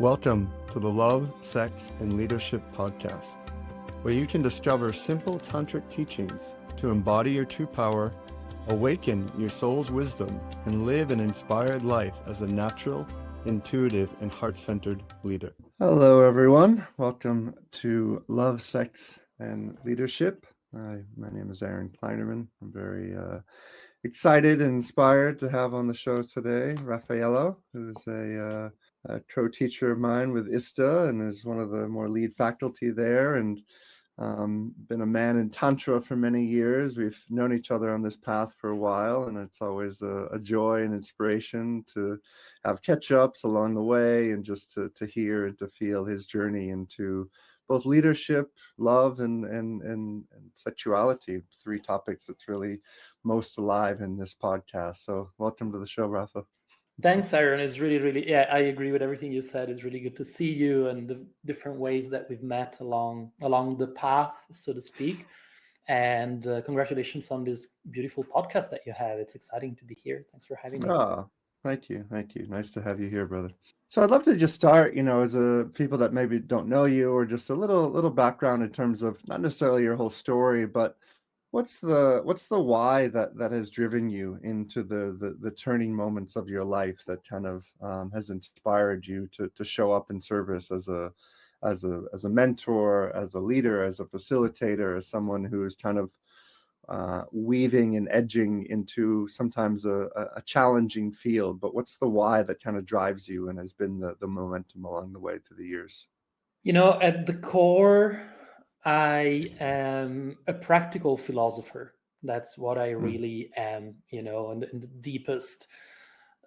Welcome to the Love, Sex, and Leadership podcast, where you can discover simple tantric teachings to embody your true power, awaken your soul's wisdom, and live an inspired life as a natural, intuitive, and heart-centered leader. Hello, everyone. Welcome to Love, Sex, and Leadership. Hi, my name is Aaron Kleinerman. I'm very excited and inspired to have on the show today Raffaello, who's a co-teacher of mine with ISTA and is one of the more lead faculty there, and been a man in Tantra for many years. We've known each other on this path for a while, and it's always a joy and inspiration to have catch-ups along the way and just to hear and to feel his journey into both leadership, love, and sexuality, three topics that's really most alive in this podcast. So welcome to the show, Rafa. Thanks, Aaron. It's really, I agree with everything you said. It's really good to see you and the different ways that we've met along the path, so to speak. And congratulations on this beautiful podcast that you have. It's exciting to be here. Thanks for having me. Oh, thank you. Nice to have you here, brother. So I'd love to just start, as people that maybe don't know you, or just a little background in terms of not necessarily your whole story, but what's the why that has driven you into the turning moments of your life that kind of has inspired you to show up in service as a mentor, as a leader, as a facilitator, as someone who is kind of weaving and edging into sometimes a challenging field. But what's the why that kind of drives you and has been the momentum along the way through the years? At the core, I am a practical philosopher. That's what I really am, in the deepest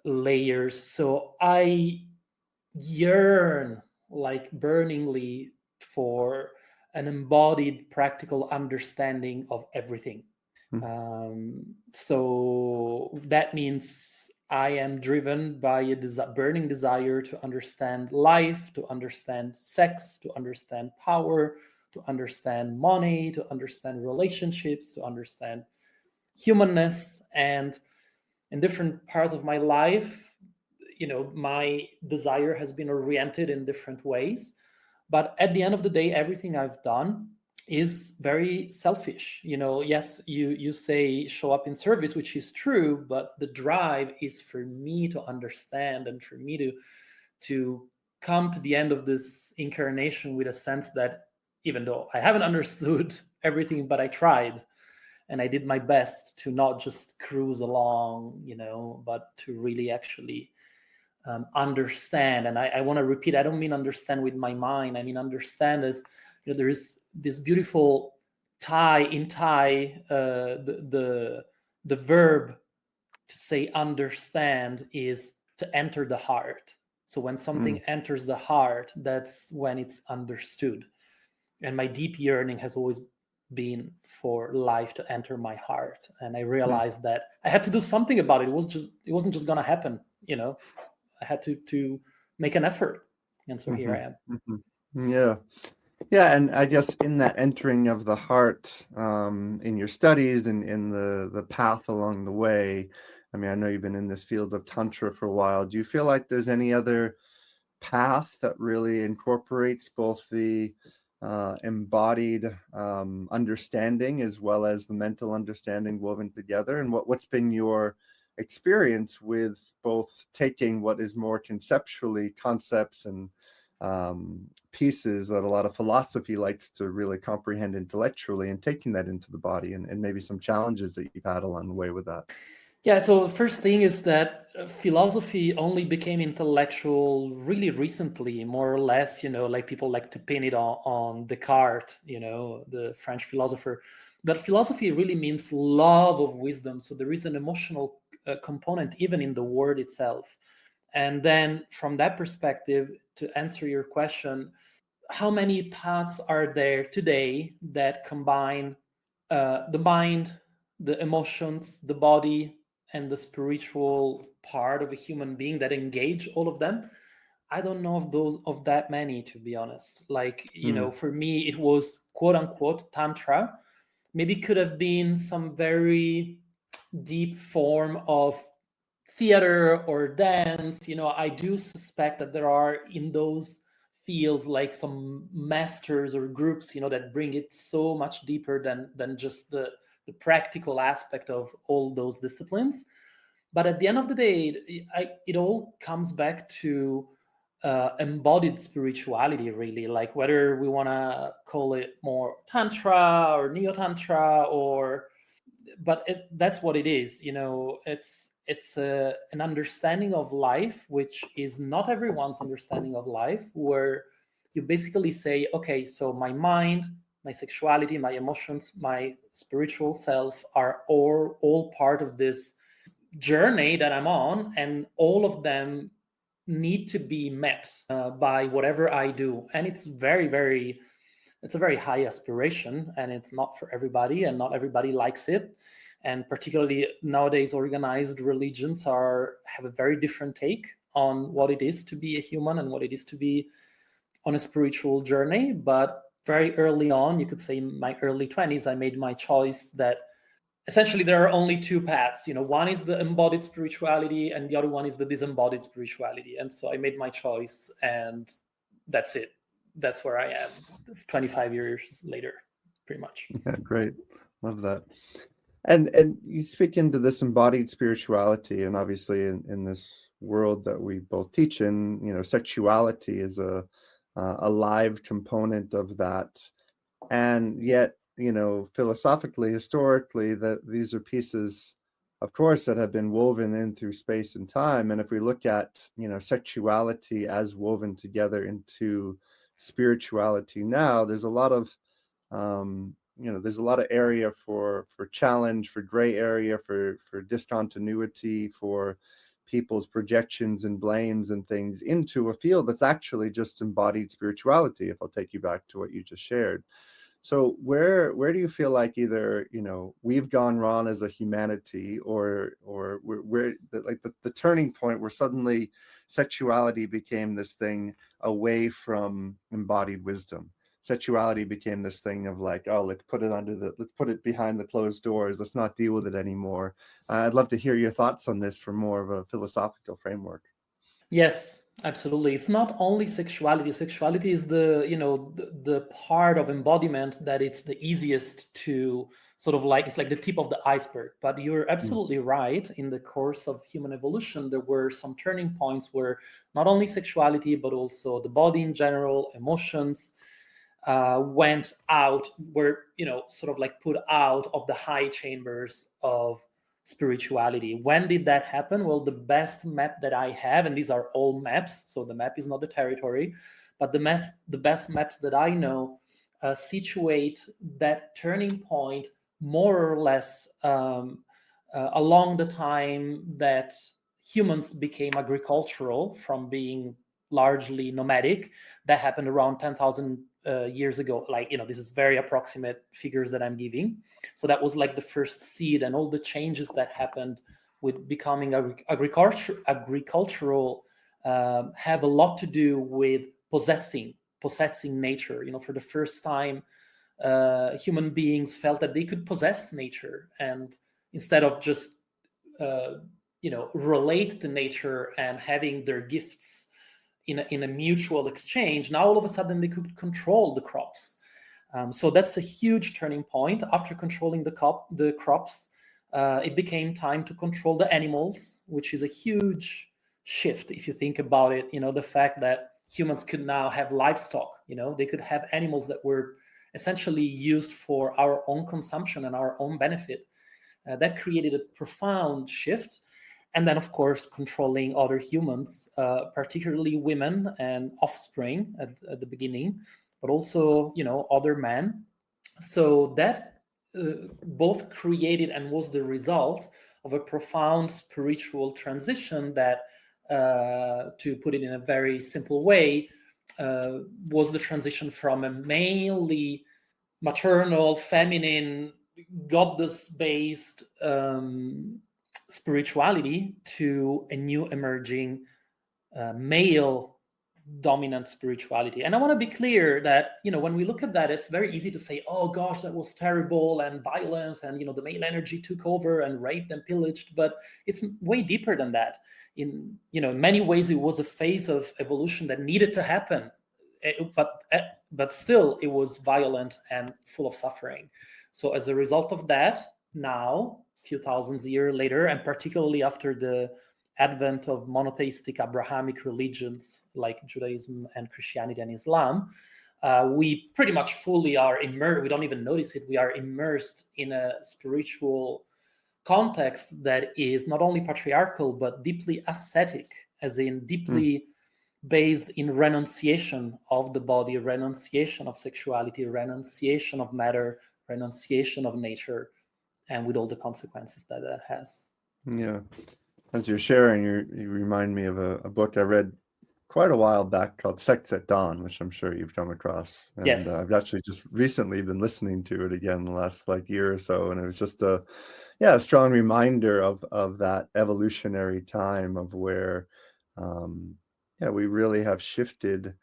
layers. So I yearn like burningly for an embodied practical understanding of everything. So that means I am driven by a burning desire to understand life, to understand sex, to understand power, to understand money, to understand relationships, to understand humanness. And in different parts of my life, my desire has been oriented in different ways. But at the end of the day, everything I've done is very selfish. Yes, you say show up in service, which is true, but the drive is for me to understand and for me to come to the end of this incarnation with a sense that even though I haven't understood everything, but I tried and I did my best to not just cruise along, but to really actually understand. And I want to repeat, I don't mean understand with my mind. I mean understand as there is this beautiful Thai, the verb to say understand is to enter the heart. So when something enters the heart, that's when it's understood. And my deep yearning has always been for life to enter my heart. And I realized that I had to do something about it. It wasn't just gonna happen, I had to make an effort. And so here I am. Yeah, and I guess in that entering of the heart, in your studies and in the path along the way, I mean, I know you've been in this field of Tantra for a while. Do you feel like there's any other path that really incorporates both the embodied understanding as well as the mental understanding woven together? And what's been your experience with both taking what is more conceptually concepts and pieces that a lot of philosophy likes to really comprehend intellectually and taking that into the body, and maybe some challenges that you've had along the way with that? Yeah, so the first thing is that philosophy only became intellectual really recently, more or less, like people like to pin it on Descartes, the French philosopher. But philosophy really means love of wisdom. So there is an emotional component even in the word itself. And then from that perspective, to answer your question, how many paths are there today that combine the mind, the emotions, the body, and the spiritual part of a human being, that engage all of them? I don't know of that many, to be honest. Like, for me, it was quote unquote Tantra. Maybe could have been some very deep form of theater or dance, I do suspect that there are in those fields like some masters or groups, that bring it so much deeper than just the practical aspect of all those disciplines. But at the end of the day, it all comes back to embodied spirituality, really. Like whether we want to call it more Tantra or Neo Tantra, but that's what it is. It's an understanding of life, which is not everyone's understanding of life, where you basically say, okay, so my mind, my sexuality, my emotions, my spiritual self are all part of this journey that I'm on, and all of them need to be met by whatever I do. And it's it's a very high aspiration, and it's not for everybody, and not everybody likes it. And particularly nowadays, organized religions have a very different take on what it is to be a human and what it is to be on a spiritual journey. But very early on, you could say in my early 20s, I made my choice that essentially there are only two paths. One is the embodied spirituality and the other one is the disembodied spirituality. And so I made my choice, and that's it. That's where I am 25 years later, pretty much. Yeah, great. Love that. And you speak into this embodied spirituality, and obviously in this world that we both teach in, sexuality is a live component of that. And yet, philosophically, historically, that these are pieces, of course, that have been woven in through space and time. And if we look at, sexuality as woven together into spirituality now, there's a lot of there's a lot of area for challenge, for gray area, for discontinuity, for people's projections and blames and things into a field that's actually just embodied spirituality, if I'll take you back to what you just shared. So where do you feel like either we've gone wrong as a humanity, or where the turning point where suddenly sexuality became this thing away from embodied wisdom? Sexuality became this thing of like, oh, let's put it behind the closed doors. Let's not deal with it anymore. I'd love to hear your thoughts on this from more of a philosophical framework. Yes, absolutely. It's not only sexuality. Sexuality is the part of embodiment that it's the easiest to sort of like, it's like the tip of the iceberg. But you're absolutely right. In the course of human evolution, there were some turning points where not only sexuality, but also the body in general, emotions, went out, were sort of like put out of the high chambers of spirituality. When did that happen? Well, the best map that I have, and these are all maps, so the map is not the territory, but the best maps that I know situate that turning point more or less along the time that humans became agricultural from being largely nomadic. That happened around 10,000 years ago. Like, this is very approximate figures that I'm giving. So that was like the first seed, and all the changes that happened with becoming agricultural have a lot to do with possessing nature. For the first time, human beings felt that they could possess nature, and instead of just relate to nature and having their gifts in a mutual exchange, now all of a sudden they could control the crops. So that's a huge turning point. After controlling the crops, it became time to control the animals, which is a huge shift if you think about it. The fact that humans could now have livestock. They could have animals that were essentially used for our own consumption and our own benefit. That created a profound shift. And then, of course, controlling other humans, particularly women and offspring at the beginning, but also, other men. So that both created and was the result of a profound spiritual transition that, to put it in a very simple way, was the transition from a mainly maternal, feminine, goddess-based spirituality to a new emerging male dominant spirituality. And I want to be clear that, when we look at that, it's very easy to say, oh gosh, that was terrible and violent, and the male energy took over and raped and pillaged. But it's way deeper than that. In many ways, it was a phase of evolution that needed to happen. But still, it was violent and full of suffering. So as a result of that, now, a few thousands years later, and particularly after the advent of monotheistic Abrahamic religions like Judaism and Christianity and Islam, we pretty much fully are immersed. We don't even notice it. We are immersed in a spiritual context that is not only patriarchal, but deeply ascetic, as in deeply based in renunciation of the body, renunciation of sexuality, renunciation of matter, renunciation of nature, and with all the consequences that that has. Yeah. As you're sharing, you remind me of a book I read quite a while back called Sex at Dawn, which I'm sure you've come across. And Yes. I've actually just recently been listening to it again the last year or so. And it was just a strong reminder of that evolutionary time of where, we really have shifted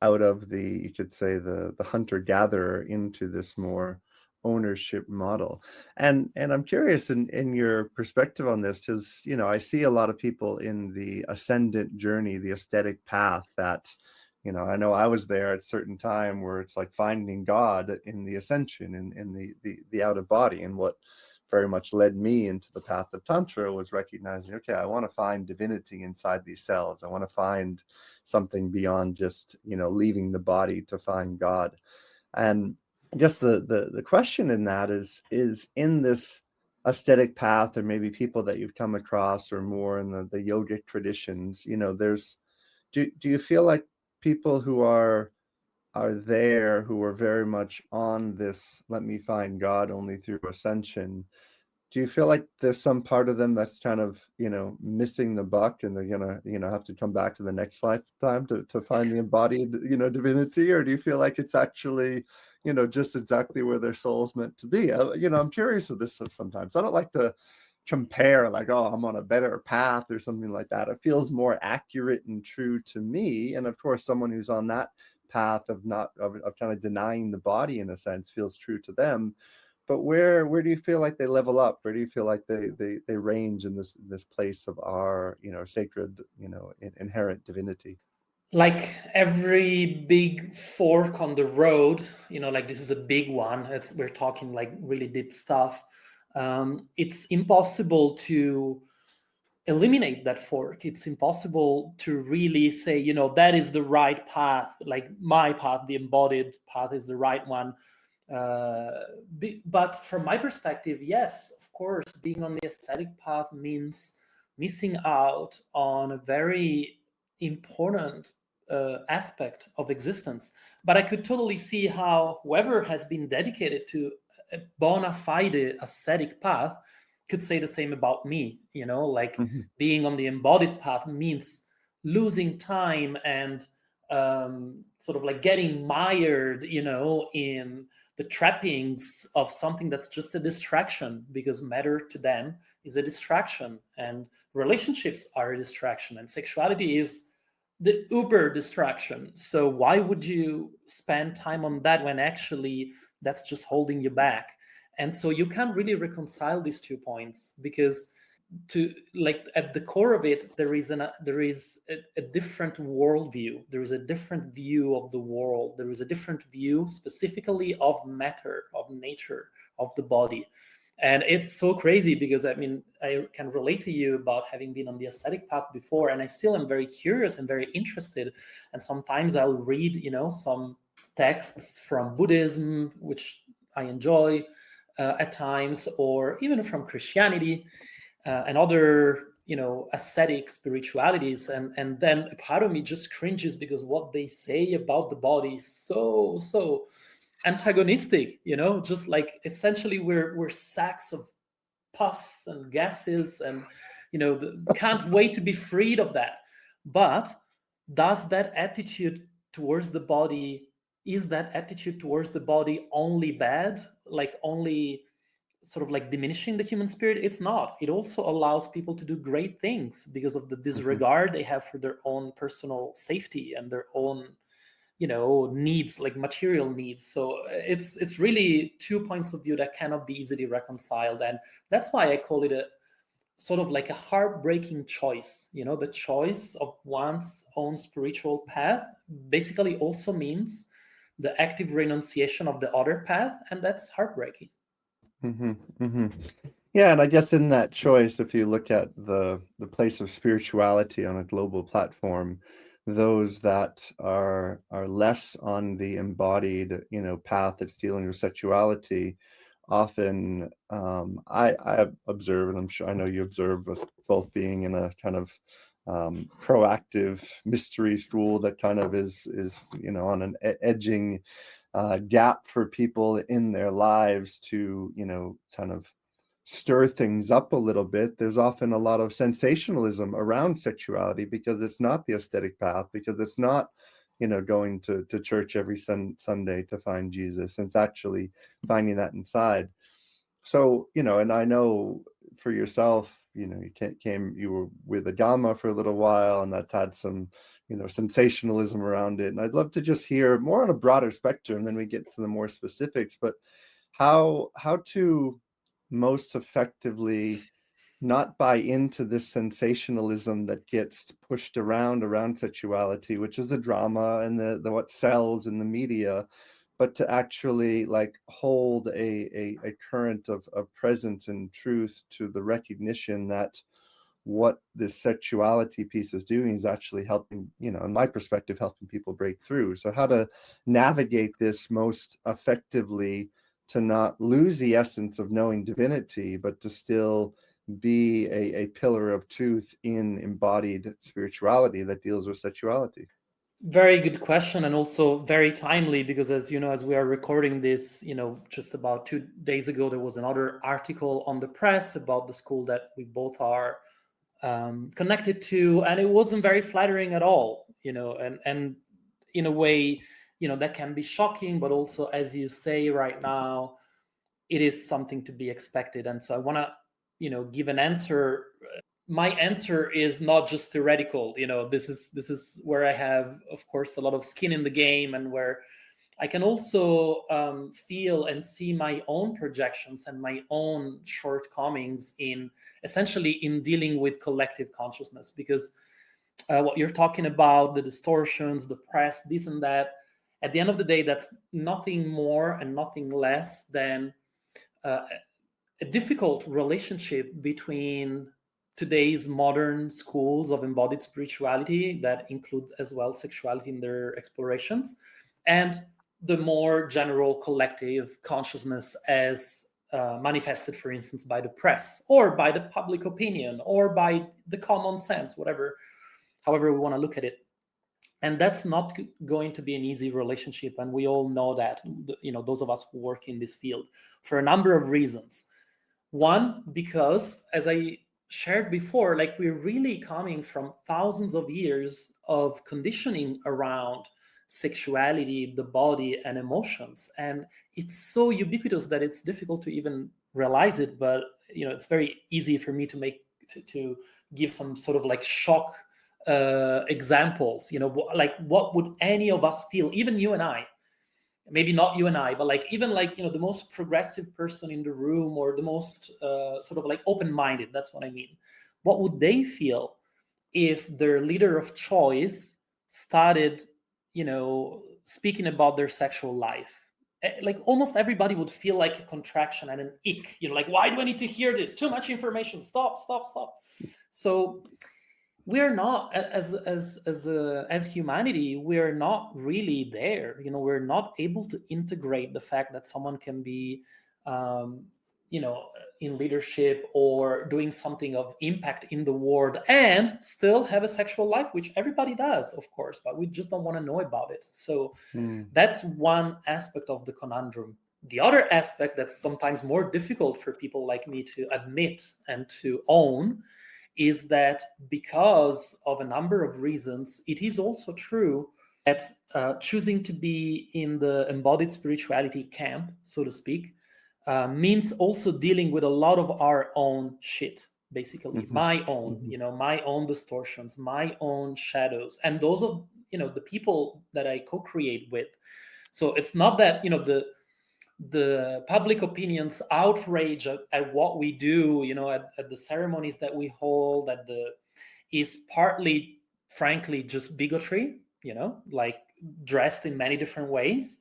out of you could say the hunter-gatherer into this more ownership model. And I'm curious in your perspective on this, because I see a lot of people in the ascendant journey, the aesthetic path, that I know I was there at a certain time where it's like finding God in the ascension, in the out of body. And what very much led me into the path of Tantra was recognizing, okay, I want to find divinity inside these cells. I want to find something beyond just leaving the body to find God. And I guess the question in that is in this aesthetic path, or maybe people that you've come across, or more in the yogic traditions, there's do you feel like people who are there, who are very much on this let me find God only through ascension, do you feel like there's some part of them that's kind of, missing the buck, and they're gonna, have to come back to the next lifetime to find the embodied, divinity? Or do you feel like it's actually, just exactly where their soul's meant to be? I'm curious of this sometimes. I don't like to compare like, oh, I'm on a better path or something like that. It feels more accurate and true to me. And of course, someone who's on that path of kind of denying the body, in a sense, feels true to them. But where do you feel like they level up? Where do you feel like they range in this place of our, sacred, inherent divinity? Like every big fork on the road, like this is a big one. We're talking like really deep stuff. It's impossible to eliminate that fork. It's impossible to really say, that is the right path. Like my path, the embodied path, is the right one. But from my perspective, yes, of course, being on the ascetic path means missing out on a very important aspect of existence. But I could totally see how whoever has been dedicated to a bona fide ascetic path could say the same about me. Like being on the embodied path means losing time and sort of like getting mired, in the trappings of something that's just a distraction, because matter to them is a distraction, and relationships are a distraction, and sexuality is the uber distraction. So why would you spend time on that when actually that's just holding you back? And so you can't really reconcile these 2 points, because at the core of it, there is a different worldview. There is a different view of the world. There is a different view specifically of matter, of nature, of the body. And it's so crazy, because I can relate to you about having been on the ascetic path before, and I still am very curious and very interested. And sometimes I'll read, some texts from Buddhism, which I enjoy at times, or even from Christianity and other, ascetic spiritualities. And then a part of me just cringes, because what they say about the body is so antagonistic, just like essentially we're sacks of pus and gases, and can't wait to be freed of that. But does that attitude towards the body, is that attitude towards the body only bad, like only sort of like diminishing the human spirit. It's not. It also allows people to do great things because of the disregard they have for their own personal safety and their own, needs, like material needs. So it's really two points of view that cannot be easily reconciled, and that's why I call it a sort of like a heartbreaking choice. The choice of one's own spiritual path basically also means the active renunciation of the other path, and that's heartbreaking. Yeah, and I guess in that choice, if you look at the place of spirituality on a global platform, those that are less on the embodied, path that's dealing with sexuality, often I observe, and I'm sure I know you observe us both being in a kind of proactive mystery school that kind of is on an edging gap for people in their lives to kind of stir things up a little bit. There's often a lot of sensationalism around sexuality because it's not the aesthetic path, because it's not going to church every Sunday to find Jesus. It's actually finding that inside. So and I know for yourself, you were with Agama for a little while, and that's had some sensationalism around it. And I'd love to just hear more on a broader spectrum, then we get to the more specifics, but how to most effectively not buy into this sensationalism that gets pushed around sexuality, which is the drama and the what sells in the media, but to actually like hold a current of presence and truth to the recognition that what this sexuality piece is doing is actually helping, in my perspective, helping people break through. So how to navigate this most effectively to not lose the essence of knowing divinity, but to still be a pillar of truth in embodied spirituality that deals with sexuality. Very good question, and also very timely, because as you know, as we are recording this, just about 2 days ago, there was another article on the press about the school that we both are connected to, and it wasn't very flattering at all, and in a way, that can be shocking, but also, as you say right now, it is something to be expected. And so I want to, give an answer. My answer is not just theoretical. This is where I have, of course, a lot of skin in the game, and where I can also feel and see my own projections and my own shortcomings in essentially in dealing with collective consciousness. Because what you're talking about, the distortions, the press, this and that, at the end of the day, that's nothing more and nothing less than a difficult relationship between today's modern schools of embodied spirituality that include as well sexuality in their explorations, and the more general collective consciousness as manifested, for instance, by the press or by the public opinion or by the common sense, however we want to look at it. And that's not going to be an easy relationship, and we all know that, those of us who work in this field, for a number of reasons. One, because as I shared before, like we're really coming from thousands of years of conditioning around sexuality, the body, and emotions, and it's so ubiquitous that it's difficult to even realize it. But it's very easy for me to give some sort of like shock examples. Like what would any of us feel, even you and I? Maybe not you and I, but like even like the most progressive person in the room, or the most sort of like open-minded, that's what I mean. What would they feel if their leader of choice started speaking about their sexual life? Like almost everybody would feel like a contraction and an ick, like, why do I need to hear this? Too much information. Stop. So we're not, as humanity, we're not really there. We're not able to integrate the fact that someone can be in leadership or doing something of impact in the world and still have a sexual life, which everybody does, of course, but we just don't want to know about it. So that's one aspect of the conundrum. The other aspect that's sometimes more difficult for people like me to admit and to own is that because of a number of reasons, it is also true that choosing to be in the embodied spirituality camp, so to speak, means also dealing with a lot of our own shit, basically Mm-hmm. my own, Mm-hmm. my own distortions, my own shadows, and those of the people that I co-create with. So it's not that the public opinions outrage at what we do, at the ceremonies that we hold, is partly, frankly, just bigotry, like dressed in many different ways.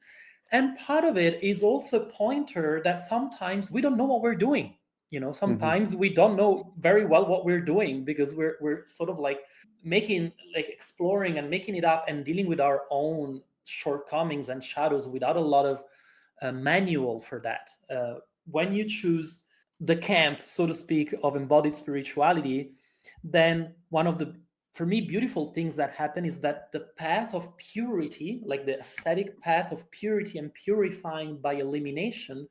And part of it is also a pointer that sometimes we don't know what we're doing. Mm-hmm. Sometimes we don't know very well what we're doing, because we're sort of like exploring and making it up and dealing with our own shortcomings and shadows without a lot of manual for that. When you choose the camp, so to speak, of embodied spirituality, then one of the, for me, beautiful things that happen is that the path of purity, like the ascetic path of purity and purifying by elimination,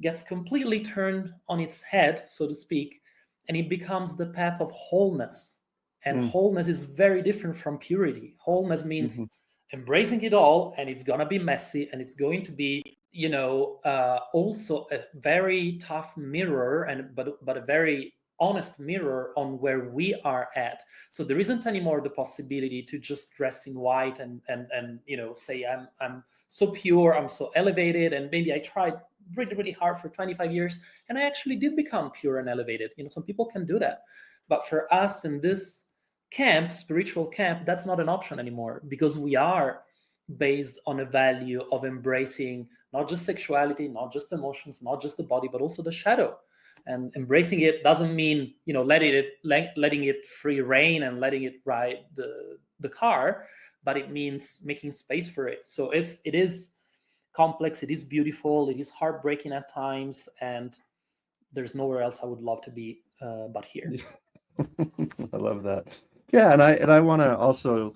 gets completely turned on its head, so to speak, and it becomes the path of wholeness. And wholeness is very different from purity. Wholeness Mm-hmm. means embracing it all, and it's gonna be messy, and it's going to be, also a very tough mirror, but a very honest mirror on where we are at. So there isn't anymore the possibility to just dress in white and say I'm so pure, I'm so elevated, and maybe I tried really, really hard for 25 years and I actually did become pure and elevated. Some people can do that. But for us in this camp, spiritual camp, that's not an option anymore, because we are based on a value of embracing not just sexuality, not just emotions, not just the body, but also the shadow. And embracing it doesn't mean letting it free reign and letting it ride the car, but it means making space for it. So it is complex, it is beautiful, it is heartbreaking at times, and there's nowhere else I would love to be but here. I love that. Yeah, and I want to also,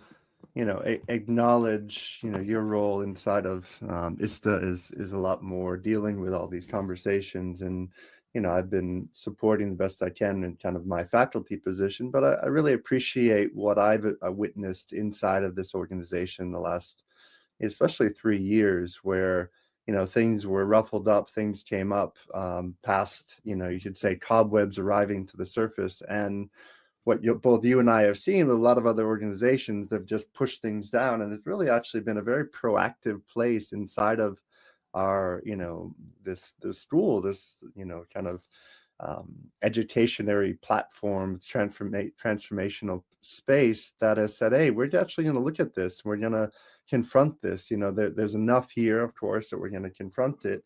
acknowledge, your role inside of ISTA is a lot more dealing with all these conversations, and I've been supporting the best I can in kind of my faculty position, but I really appreciate what I've witnessed inside of this organization the last, especially 3 years, where things were ruffled up, things came up, past, you could say, cobwebs arriving to the surface. And what both you and I have seen with a lot of other organizations have just pushed things down, and it's really actually been a very proactive place inside of our, this school, this, kind of educationary platform, transformational space that has said, hey, we're actually going to look at this, we're going to confront this. There's enough here, of course, that we're going to confront it,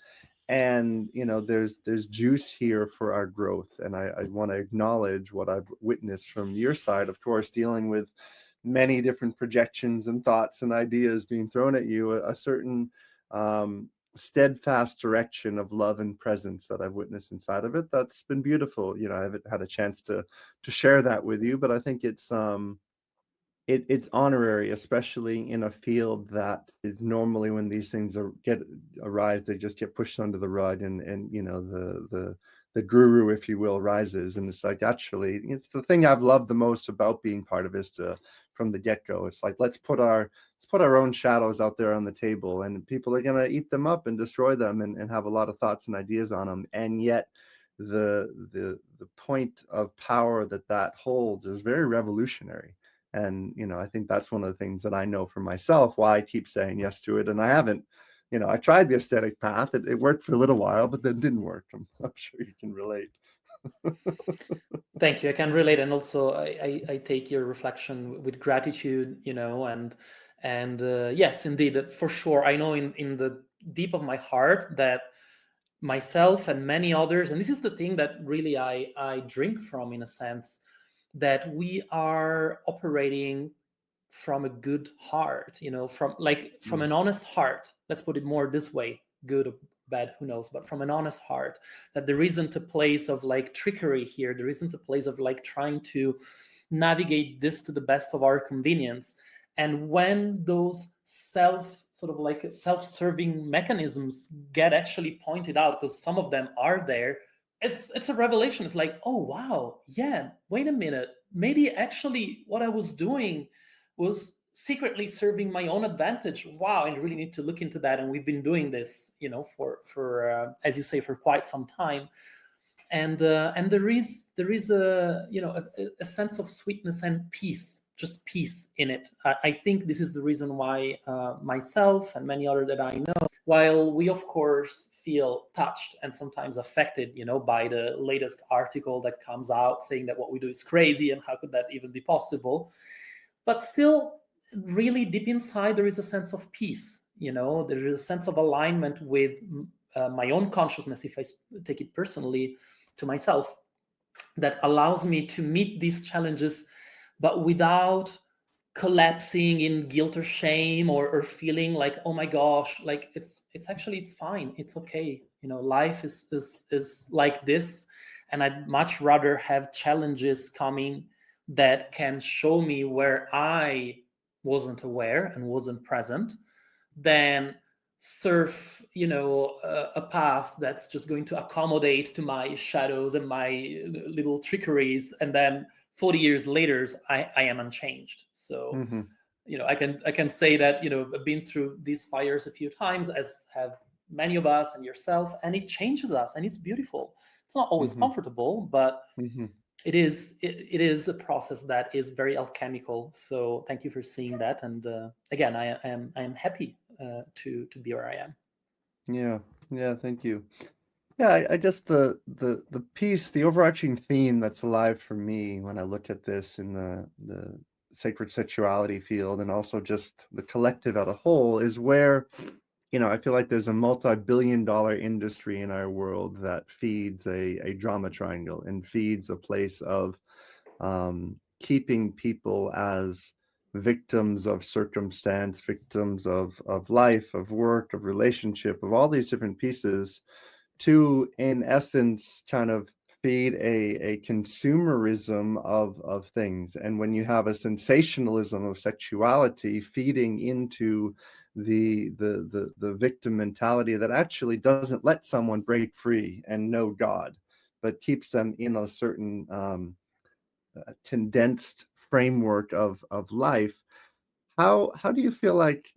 and there's juice here for our growth. And I want to acknowledge what I've witnessed from your side, of course, dealing with many different projections and thoughts and ideas being thrown at you, a certain steadfast direction of love and presence that I've witnessed inside of it. That's been beautiful. I haven't had a chance to share that with you, but I think it's honorary, especially in a field that is normally, when these things arise, they just get pushed under the rug, and the guru, if you will, rises. And it's like, actually, it's the thing I've loved the most about being part of ISTA from the get-go. It's like, let's put our own shadows out there on the table, and people are going to eat them up and destroy them, and have a lot of thoughts and ideas on them. And yet the point of power that holds is very revolutionary. And I think that's one of the things that I know for myself, why I keep saying yes to it. And I haven't, I tried the aesthetic path. It worked for a little while, but then it didn't work. I'm sure you can relate. Thank you. I can relate, and also I take your reflection with gratitude, and yes, indeed, for sure. I know in the deep of my heart that myself and many others, and this is the thing that really I drink from, in a sense, that we are operating from a good heart, from an honest heart. Let's put it more this way: good or bad, who knows, but from an honest heart, that there isn't a place of trickery here, there isn't a place of trying to navigate this to the best of our convenience. And when those self-serving mechanisms get actually pointed out, because some of them are there, it's a revelation. It's like, oh wow, yeah, wait a minute, maybe actually what I was doing was secretly serving my own advantage. Wow, I really need to look into that. And we've been doing this, for as you say, for quite some time. And there is a sense of sweetness and peace, just peace in it. I think this is the reason why myself and many others that I know, while we of course feel touched and sometimes affected, by the latest article that comes out saying that what we do is crazy and how could that even be possible, but still, really deep inside, there is a sense of peace. There is a sense of alignment with my own consciousness, if I take it personally to myself, that allows me to meet these challenges, but without collapsing in guilt or shame, or feeling like, oh my gosh, like it's fine, it's okay. Life is like this, and I'd much rather have challenges coming that can show me where I wasn't aware and wasn't present, than surf a path that's just going to accommodate to my shadows and my little trickeries, and then 40 years later I am unchanged. So Mm-hmm. I can say that I've been through these fires a few times, as have many of us and yourself, and it changes us, and it's beautiful. It's not always Mm-hmm. comfortable, but Mm-hmm. it is a process that is very alchemical. So thank you for seeing that. And again, I am happy to be where I am. Yeah, thank you. Yeah, I guess the piece, the overarching theme that's alive for me when I look at this in the sacred sexuality field, and also just the collective as a whole, is where, I feel like there's a multi-billion-dollar industry in our world that feeds a drama triangle and feeds a place of keeping people as victims of circumstance, victims of life, of work, of relationship, of all these different pieces, to, in essence, kind of feed a consumerism of things. And when you have a sensationalism of sexuality feeding into the victim mentality that actually doesn't let someone break free and know God, but keeps them in a certain condensed framework of life, how do you feel like,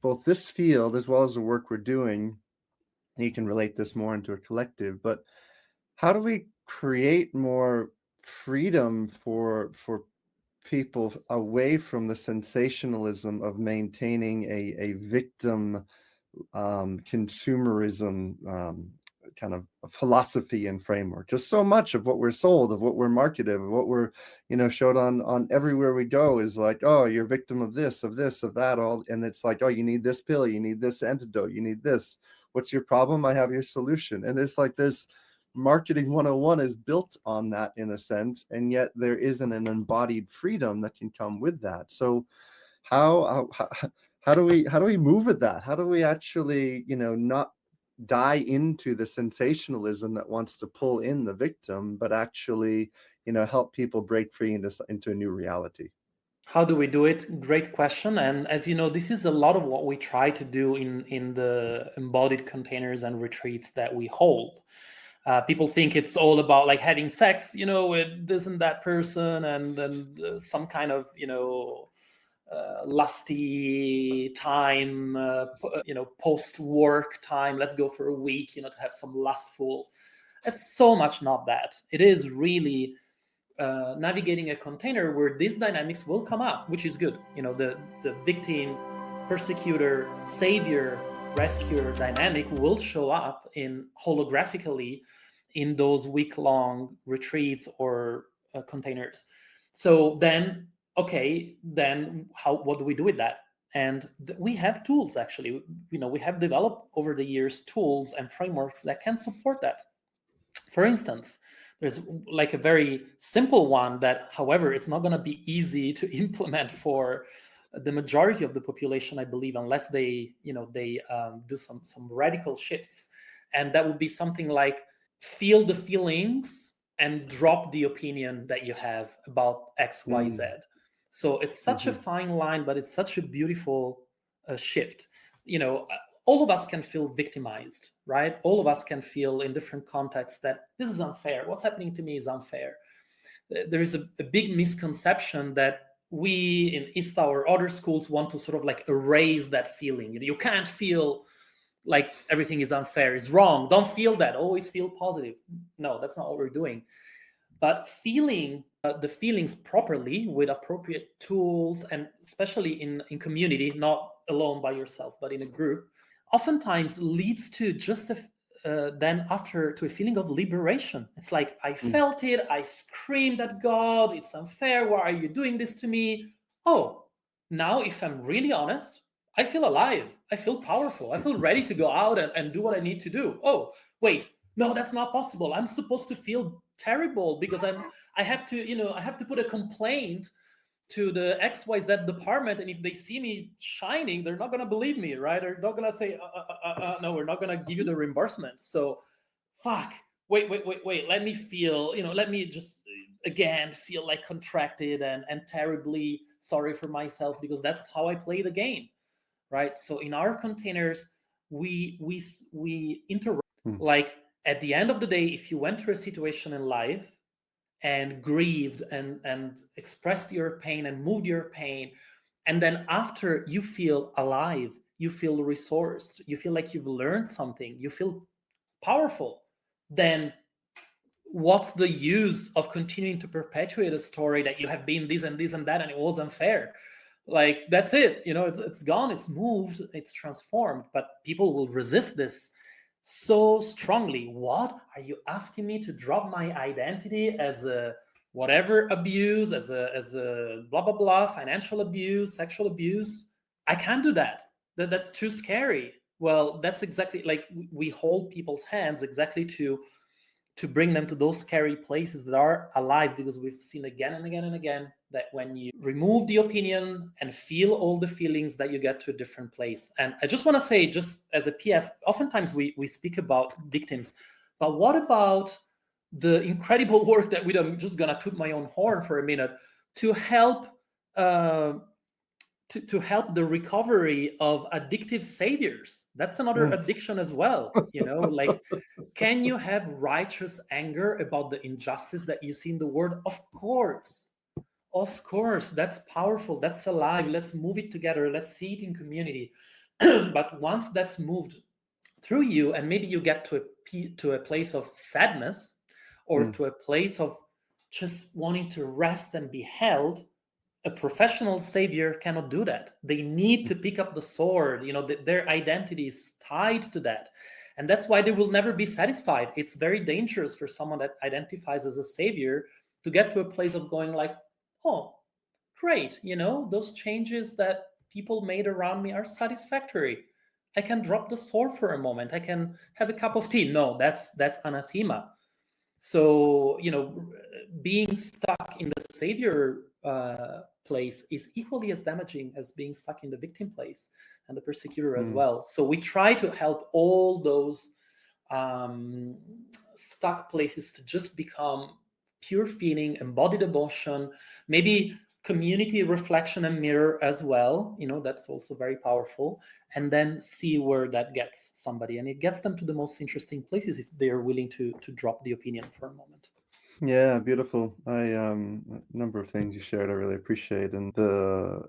both this field as well as the work we're doing, and you can relate this more into a collective, but how do we create more freedom for people away from the sensationalism of maintaining a victim consumerism kind of philosophy and framework? Just so much of what we're sold, of what we're marketed, of what we're showed on everywhere we go is like, oh, you're a victim of this, of that, all. And it's like, oh, you need this pill, you need this antidote, you need this. What's your problem? I have your solution. And it's like this marketing 101 is built on that in a sense, and yet there isn't an embodied freedom that can come with that. So how do we move with that? How do we actually not die into the sensationalism that wants to pull in the victim, but actually help people break free into a new reality? How do we do it? Great question. And as you know, this is a lot of what we try to do in the embodied containers and retreats that we hold. People think it's all about like having sex, with this and that person, and some kind of, lusty time, post-work time. Let's go for a week, to have some lustful. It's so much not that. It is really navigating a container where these dynamics will come up, which is good. The victim, persecutor, savior, rescuer dynamic will show up in holographically in those week-long retreats or containers. So then, okay, then what do we do with that? And we have tools, actually. We have developed over the years tools and frameworks that can support that. For instance, there's like a very simple one that, however, it's not going to be easy to implement for the majority of the population, I believe, unless they do some radical shifts. And that would be something like feel the feelings and drop the opinion that you have about X, Y, Z. So it's such a fine line, but it's such a beautiful shift. All of us can feel victimized, right? All of us can feel in different contexts that this is unfair. What's happening to me is unfair. There is a big misconception that we in ISTA or other schools want to sort of like erase that feeling. You can't feel like everything is unfair, is wrong. Don't feel that. Always feel positive. No, that's not what we're doing. But feeling the feelings properly with appropriate tools, and especially in community, not alone by yourself, but in a group, oftentimes leads to just then after to a feeling of liberation. It's like, I felt it, I screamed at God, it's unfair, why are you doing this to me? Oh, now if I'm really honest, I feel alive, I feel powerful, I feel ready to go out and do what I need to do. Oh, wait, no, that's not possible. I'm supposed to feel terrible because I have to put a complaint to the XYZ department, and if they see me shining, they're not going to believe me, right? They're not going to say, no, we're not going to give you the reimbursement. So, fuck, wait, let me feel, let me just again feel like contracted and terribly sorry for myself, because that's how I play the game, right? So in our containers, we interact. Like, at the end of the day, if you went through a situation in life and grieved and expressed your pain and moved your pain, and then after you feel alive, you feel resourced, you feel like you've learned something, you feel powerful, then what's the use of continuing to perpetuate a story that you have been this and this and that and it was unfair? Like, that's it, it's gone, it's moved, it's transformed, but people will resist this so strongly. What are you asking me to drop my identity as a whatever abuse, as a blah blah blah, financial abuse, sexual abuse? I can't do that. That's too scary. Well, that's exactly, like, we hold people's hands exactly to bring them to those scary places that are alive, because we've seen again and again and again that when you remove the opinion and feel all the feelings, that you get to a different place. And I just want to say, just as a PS, oftentimes we speak about victims, but what about the incredible work that we do? I'm just gonna toot my own horn for a minute to help to help the recovery of addictive saviors. That's another addiction as well. Like, can you have righteous anger about the injustice that you see in the world? Of course. Of course. That's powerful. That's alive. Let's move it together. Let's see it in community. But once that's moved through you, and maybe you get to a place of sadness, or to a place of just wanting to rest and be held, a professional savior cannot do that. They need to pick up the sword. Their identity is tied to that. And that's why they will never be satisfied. It's very dangerous for someone that identifies as a savior to get to a place of going like, oh, great, those changes that people made around me are satisfactory. I can drop the sword for a moment. I can have a cup of tea. No, that's anathema. So, being stuck in the savior place is equally as damaging as being stuck in the victim place and the persecutor as well. So we try to help all those stuck places to just become pure feeling, embodied emotion, maybe community reflection and mirror as well. That's also very powerful. And then see where that gets somebody. And it gets them to the most interesting places if they're willing to drop the opinion for a moment. Yeah, beautiful. A number of things you shared I really appreciate, and the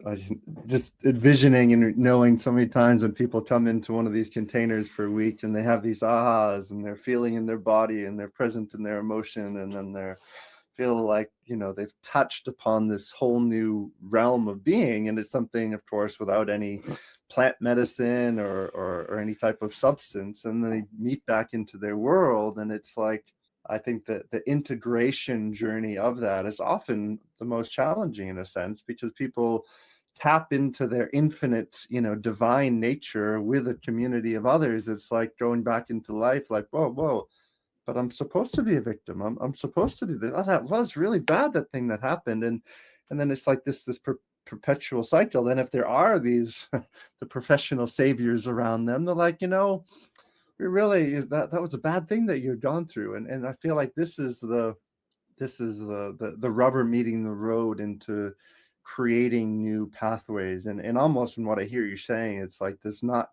I just envisioning and knowing so many times when people come into one of these containers for a week and they have these ahas and they're feeling in their body and they're present in their emotion, and then they're feel like they've touched upon this whole new realm of being, and it's something, of course, without any plant medicine or any type of substance, and then they meet back into their world, and it's like, I think that the integration journey of that is often the most challenging in a sense, because people tap into their infinite, divine nature with a community of others. It's like going back into life, like, whoa, but I'm supposed to be a victim. I'm supposed to do this. Oh, that was really bad, that thing that happened. And then it's like this perpetual cycle. Then if there are these, the professional saviors around them, they're like, really that was a bad thing that you've gone through. And I feel like this is the rubber meeting the road into creating new pathways. And almost from what I hear you saying, it's like there's not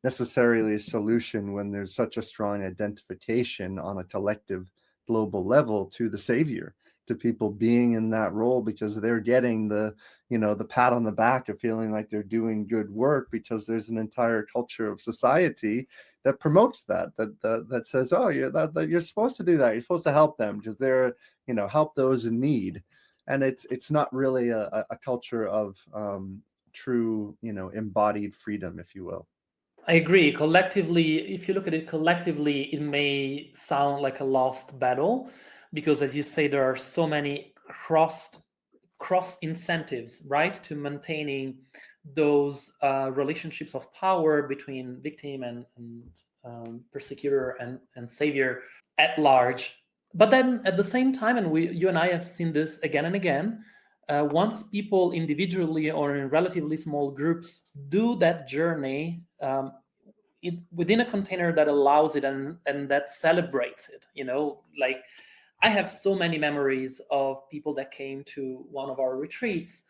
necessarily a solution when there's such a strong identification on a collective global level to the savior, to people being in that role, because they're getting the, the pat on the back of feeling like they're doing good work, because there's an entire culture of society that promotes that says, oh, that you're supposed to do that. You're supposed to help them because they're, help those in need. And it's not really a culture of true, embodied freedom, if you will. I agree. Collectively, if you look at it collectively, it may sound like a lost battle because, as you say, there are so many cross incentives, right, to maintaining those relationships of power between victim and persecutor and savior at large. But then at the same time, and you and I have seen this again and again, once people individually or in relatively small groups do that journey within a container that allows it and that celebrates it, like I have so many memories of people that came to one of our retreats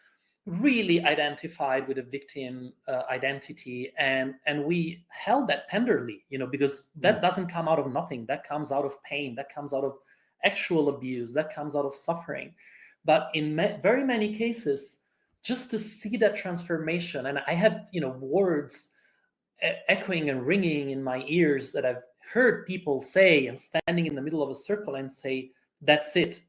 really identified with a victim identity, and we held that tenderly, because that doesn't come out of nothing. That comes out of pain, that comes out of actual abuse, that comes out of suffering. But in very many cases, just to see that transformation, and I have words echoing and ringing in my ears that I've heard people say, and standing in the middle of a circle and say, that's it,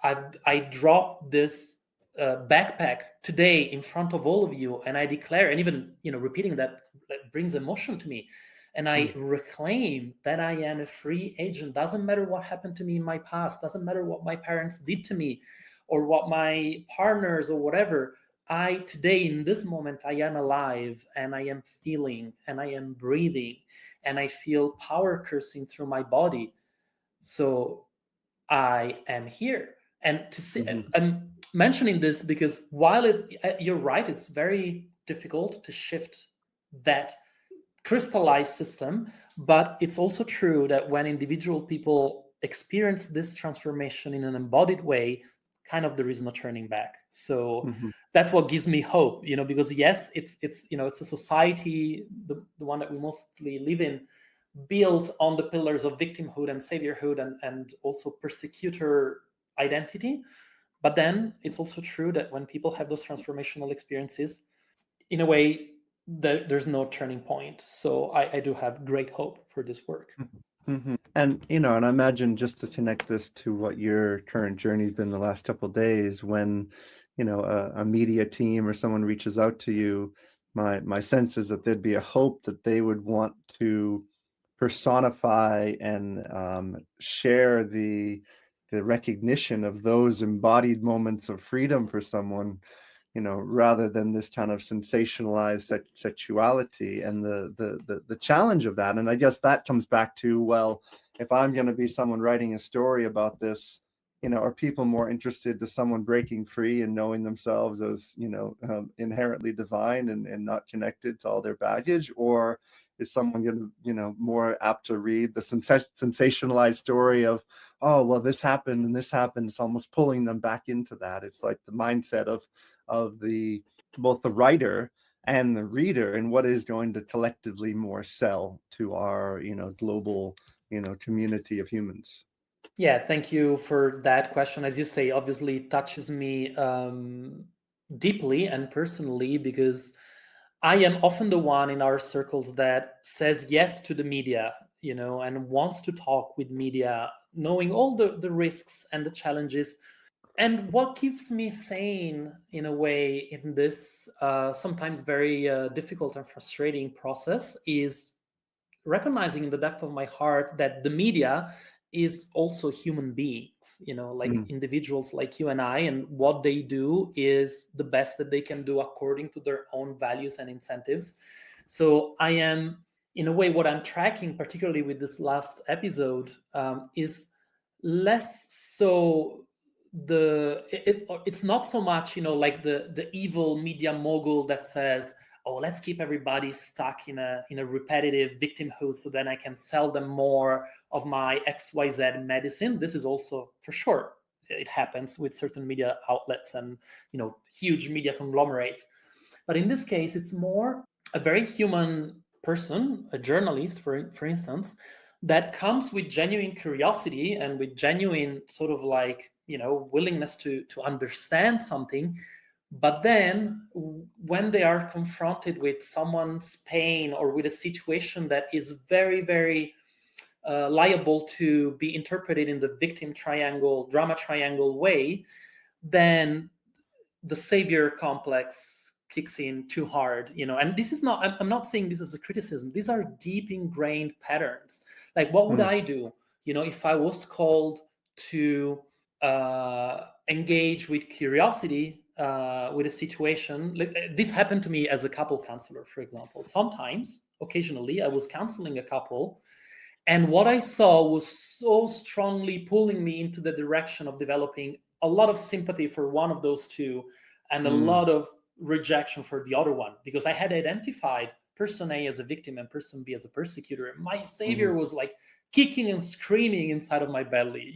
I dropped this backpack today in front of all of you, and I declare, and even repeating that brings emotion to me, and I reclaim that I am a free agent. Doesn't matter what happened to me in my past, doesn't matter what my parents did to me or what my partners or whatever. I today, in this moment, I am alive and I am feeling and I am breathing and I feel power coursing through my body. So I am here. And to see, I'm mentioning this because while you're right, it's very difficult to shift that crystallized system, but it's also true that when individual people experience this transformation in an embodied way, kind of there is no turning back. So that's what gives me hope, because yes, it's it's a society, the one that we mostly live in, built on the pillars of victimhood and saviorhood and also persecutor identity. But then it's also true that when people have those transformational experiences, in a way, there's no turning point. So I do have great hope for this work. And and I imagine, just to connect this to what your current journey's been the last couple of days, when a media team or someone reaches out to you, my sense is that there'd be a hope that they would want to personify and share the recognition of those embodied moments of freedom for someone, rather than this kind of sensationalized sexuality and the challenge of that. And I guess that comes back to, well, if I'm going to be someone writing a story about this, are people more interested to someone breaking free and knowing themselves as, inherently divine and not connected to all their baggage? Or is someone going to, more apt to read the sensationalized story of, oh, well, this happened and this happened? It's almost pulling them back into that. It's like the mindset of the both the writer and the reader, and what is going to collectively more sell to our global community of humans. Yeah, thank you for that question. As you say, obviously it touches me deeply and personally, because I am often the one in our circles that says yes to the media, and wants to talk with media, knowing all the risks and the challenges. And what keeps me sane in a way in this sometimes very difficult and frustrating process is recognizing in the depth of my heart that the media is also human beings, like individuals like you and I, and what they do is the best that they can do according to their own values and incentives. So I am, in a way, what I'm tracking, particularly with this last episode, is less so it's not so much like the evil media mogul that says, oh, let's keep everybody stuck in a repetitive victimhood so then I can sell them more of my XYZ medicine. This is also, for sure, it happens with certain media outlets and huge media conglomerates. But in this case, it's more a very human person, a journalist, for instance, that comes with genuine curiosity and with genuine sort of like willingness to understand something. But then when they are confronted with someone's pain or with a situation that is very, very liable to be interpreted in the victim triangle, drama triangle way, then the savior complex kicks in too hard, and this is not, I'm not saying this is a criticism. These are deep ingrained patterns. Like, what would I do, if I was called to engage with curiosity with a situation? Like, this happened to me as a couple counselor, for example. Occasionally, I was counseling a couple, and what I saw was so strongly pulling me into the direction of developing a lot of sympathy for one of those two and a lot of rejection for the other one, because I had identified person A as a victim and person B as a persecutor. And my savior was like kicking and screaming inside of my belly,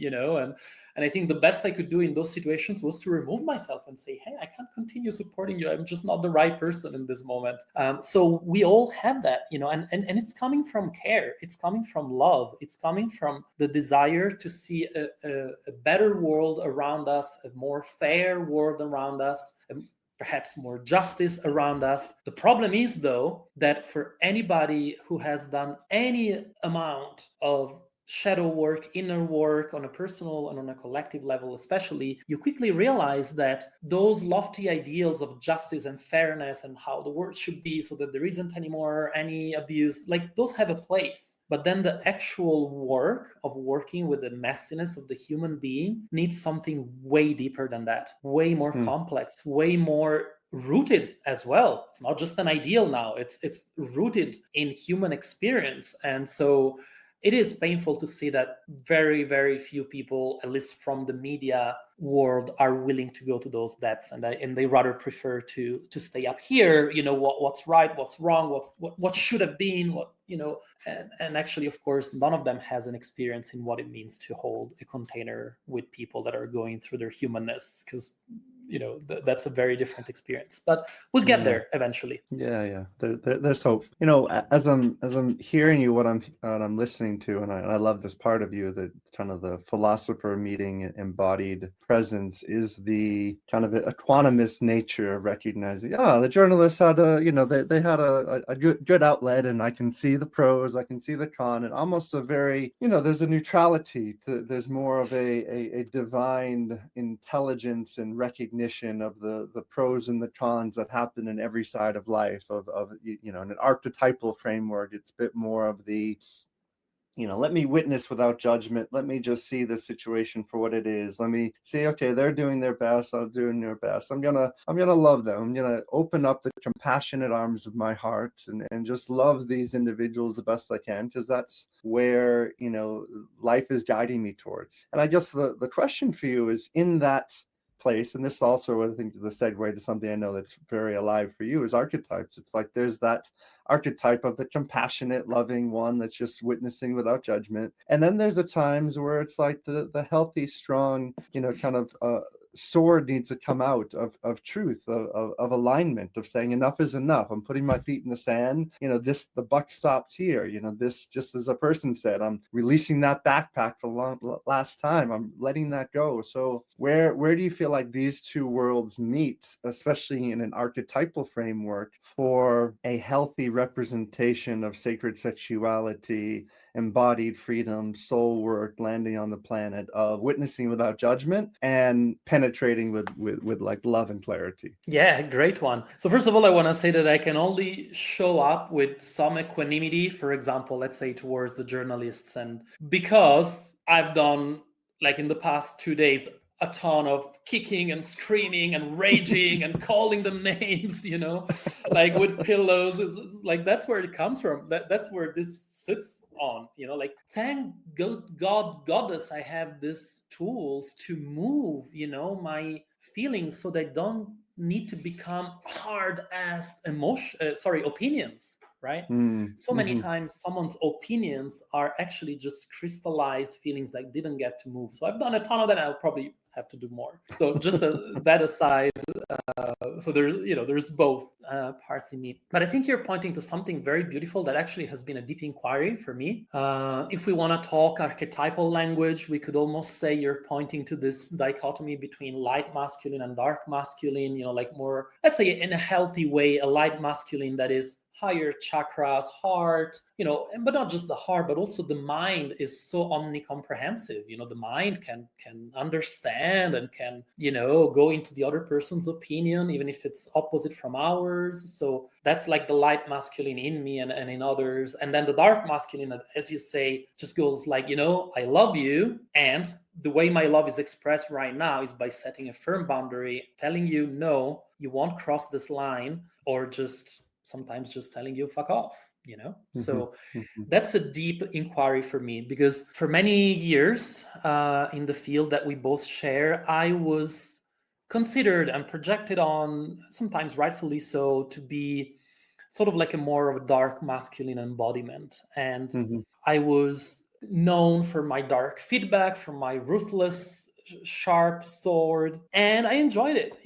and I think the best I could do in those situations was to remove myself and say, hey, I can't continue supporting you. I'm just not the right person in this moment. So we all have that, and it's coming from care. It's coming from love. It's coming from the desire to see a better world around us, a more fair world around us, perhaps more justice around us. The problem is, though, that for anybody who has done any amount of shadow work, inner work on a personal and on a collective level especially, you quickly realize that those lofty ideals of justice and fairness and how the world should be so that there isn't anymore any abuse, like, those have a place. But then the actual work of working with the messiness of the human being needs something way deeper than that, way more complex, way more rooted as well. It's not just an ideal now, it's rooted in human experience. And so it is painful to see that very, very few people, at least from the media world, are willing to go to those depths, and they rather prefer to stay up here. What's right, what's wrong, what should have been, and actually, of course, none of them has an experience in what it means to hold a container with people that are going through their humanness, because that's a very different experience. But we'll get there eventually. Yeah. There's hope. As I'm hearing you, what I'm listening to, and I love this part of you, that kind of the philosopher meeting embodied presence is the kind of equanimous nature of recognizing, the journalists had they had a good outlet, and I can see the pros, I can see the con, and almost a very, there's a neutrality there's more of a divine intelligence and recognition of the pros and the cons that happen in every side of life, of in an archetypal framework. It's a bit more of the, let me witness without judgment. Let me just see the situation for what it is. Let me see, okay, they're doing their best, I'm doing their best. I'm gonna love them. I'm gonna open up the compassionate arms of my heart and just love these individuals the best I can, because that's where, life is guiding me towards. And I guess the question for you is, in that place, and this also, I think, the segue to something I know that's very alive for you, is archetypes. It's like there's that archetype of the compassionate, loving one that's just witnessing without judgment, and then there's the times where it's like the healthy, strong, kind of sword needs to come out of truth, of alignment, of saying enough is enough. I'm putting my feet in the sand. The buck stops here. This, just as a person said, I'm releasing that backpack for last time. I'm letting that go. So where do you feel like these two worlds meet, especially in an archetypal framework, for a healthy representation of sacred sexuality, embodied freedom, soul work, landing on the planet, of witnessing without judgment and penetrating with like love and clarity? Yeah, great one. So first of all, I want to say that I can only show up with some equanimity, for example, let's say towards the journalists, and because I've done, like, in the past 2 days, a ton of kicking and screaming and raging and calling them names, like with pillows. It's like, that's where it comes from. That's where this sits on, like, thank God, goddess, I have these tools to move, my feelings, so they don't need to become hard-assed opinions, right? So many times someone's opinions are actually just crystallized feelings that didn't get to move. So I've done a ton of that. I'll probably have to do more. So just that aside, So there's both parts in me. But I think you're pointing to something very beautiful that actually has been a deep inquiry for me. If we want to talk archetypal language, we could almost say you're pointing to this dichotomy between light masculine and dark masculine, like more, let's say in a healthy way, a light masculine that is higher chakras, heart, but not just the heart, but also the mind is so omnicomprehensive. The mind can understand and can, go into the other person's opinion, even if it's opposite from ours. So that's like the light masculine in me and in others. And then the dark masculine, as you say, just goes like, I love you. And the way my love is expressed right now is by setting a firm boundary, telling you, no, you won't cross this line, or sometimes just telling you fuck off, So that's a deep inquiry for me, because for many years in the field that we both share, I was considered and projected on, sometimes rightfully so, to be sort of like a more of a dark masculine embodiment. And I was known for my dark feedback, for my ruthless sharp sword, and I enjoyed it,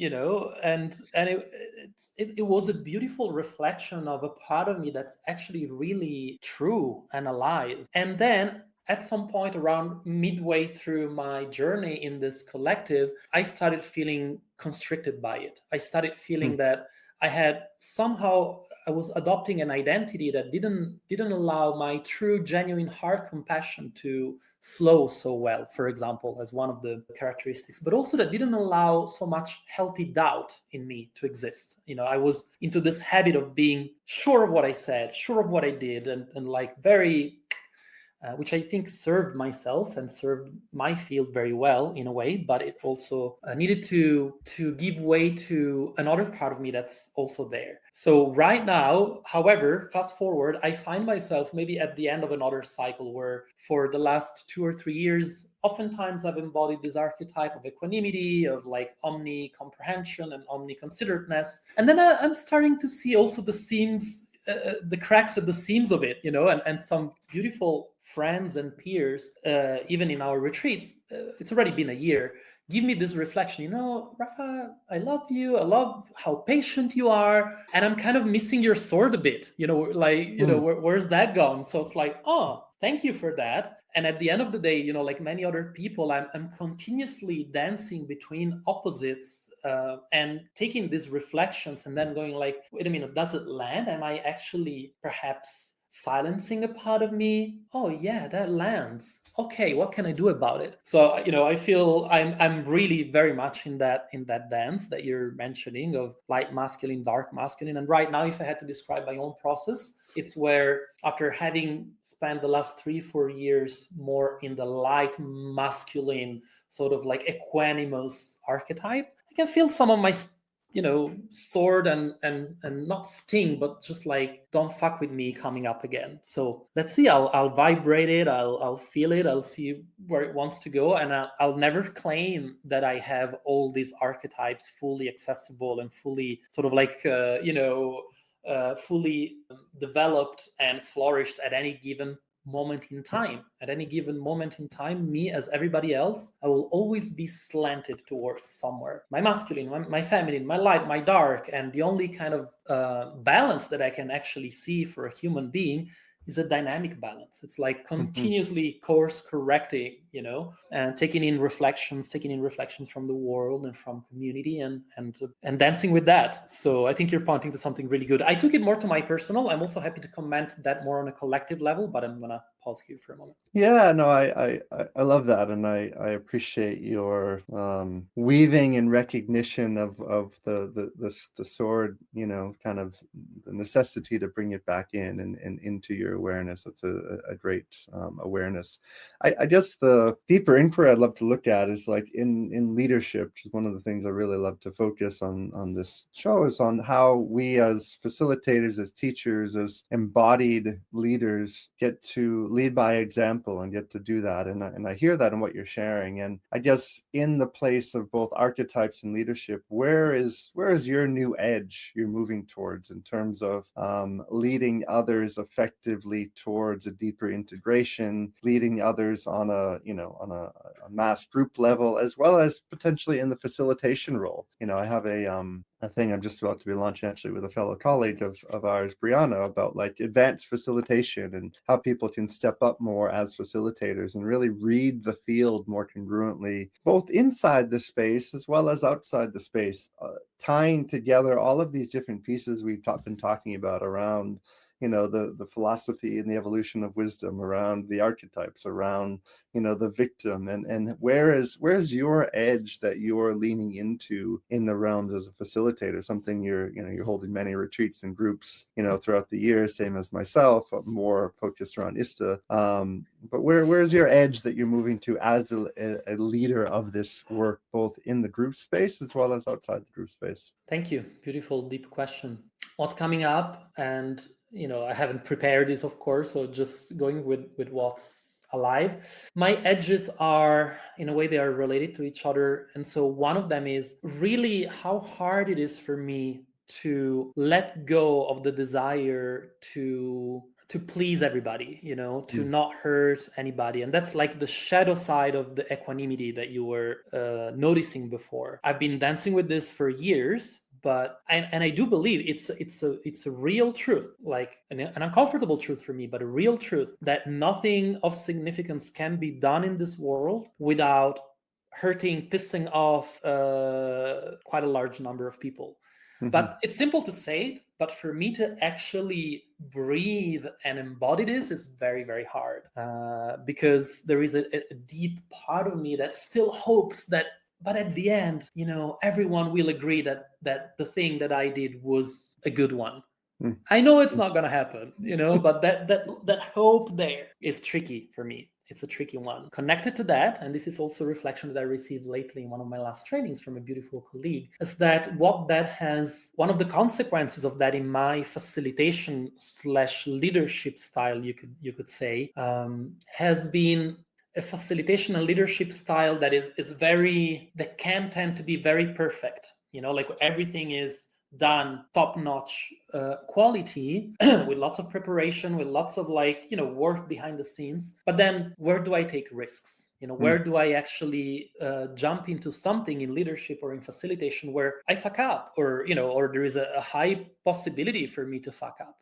and it was a beautiful reflection of a part of me that's actually really true and alive. And then at some point around midway through my journey in this collective, I started feeling constricted by it. I started feeling that I was adopting an identity that didn't allow my true, genuine heart compassion to flow so well, for example, as one of the characteristics, but also that didn't allow so much healthy doubt in me to exist. I was into this habit of being sure of what I said, sure of what I did, and like very which I think served myself and served my field very well in a way, but it also needed to give way to another part of me that's also there. So right now, however, fast forward, I find myself maybe at the end of another cycle where for the last 2 or 3 years, oftentimes I've embodied this archetype of equanimity, of like omni-comprehension and omni-considerateness. And then I'm starting to see also the seams, the cracks at the seams of it, and some beautiful friends and peers, even in our retreats, it's already been a year, give me this reflection, Rafa, I love you. I love how patient you are. And I'm kind of missing your sword a bit, where's that gone? So it's like, oh, thank you for that. And at the end of the day, like many other people, I'm continuously dancing between opposites and taking these reflections and then going like, wait a minute, does it land? Am I actually perhaps silencing a part of me? Oh yeah, that lands. Okay, what can I do about it? So I feel I'm really very much in that dance that you're mentioning of light masculine, dark masculine. And right now, if I had to describe my own process, it's where after having spent the last 3-4 years more in the light masculine, sort of like equanimous archetype, I can feel some of my sword and not sting, but just like, don't fuck with me coming up again. So let's see, I'll vibrate it, I'll feel it, I'll see where it wants to go. And I'll never claim that I have all these archetypes fully accessible and fully sort of like, fully developed and flourished at any given moment in time. At any given moment in time, me as everybody else, I will always be slanted towards somewhere. My masculine, my feminine, my light, my dark. And the only kind of balance that I can actually see for a human being is a dynamic balance. It's like continuously course correcting, and taking in reflections from the world and from community and dancing with that. So I think you're pointing to something really good. I took it more to my personal. I'm also happy to comment that more on a collective level, but I'm gonna pause here for a moment. Yeah, no, I love that, and I appreciate your weaving and recognition of the sword, kind of the necessity to bring it back in and into your awareness. It's a great awareness. I guess the deeper inquiry I'd love to look at is like in leadership. One of the things I really love to focus on this show is on how we as facilitators, as teachers, as embodied leaders get to lead by example and get to do that. And I hear that in what you're sharing. And I guess in the place of both archetypes and leadership, where is your new edge you're moving towards in terms of leading others effectively towards a deeper integration, leading others on a mass group level, as well as potentially in the facilitation role? I have a thing I'm just about to be launching actually with a fellow colleague of ours, Brianna, about like advanced facilitation and how people can step up more as facilitators and really read the field more congruently, both inside the space as well as outside the space, tying together all of these different pieces we've been talking about around the philosophy and the evolution of wisdom, around the archetypes, around the victim, and where's your edge that you're leaning into in the realms as a facilitator? Something you're holding many retreats and groups throughout the year, same as myself, more focused around ISTA. But where's your edge that you're moving to as a leader of this work, both in the group space as well as outside the group space? Thank you. Beautiful, deep question. What's coming up? And I haven't prepared this, of course, so just going with what's alive. My edges are, in a way, they are related to each other. And so one of them is really how hard it is for me to let go of the desire to please everybody, to not hurt anybody. And that's like the shadow side of the equanimity that you were noticing before. I've been dancing with this for years, but I do believe it's a real truth, like an uncomfortable truth for me, but a real truth that nothing of significance can be done in this world without hurting, pissing off quite a large number of people. Mm-hmm. But it's simple to say it, but for me to actually breathe and embody this is very, very hard, because there is a deep part of me that still hopes that, but at the end, everyone will agree that the thing that I did was a good one. I know it's not going to happen, but that hope there is tricky for me. It's a tricky one. Connected to that, and this is also a reflection that I received lately in one of my last trainings from a beautiful colleague, is that one of the consequences of that in my facilitation / leadership style, you could say, has been a facilitation and leadership style that can tend to be very perfect. Like everything is done top-notch quality with lots of preparation, with lots of work behind the scenes. But then where do I take risks? Where do I actually jump into something in leadership or in facilitation where I fuck up, or there is a high possibility for me to fuck up?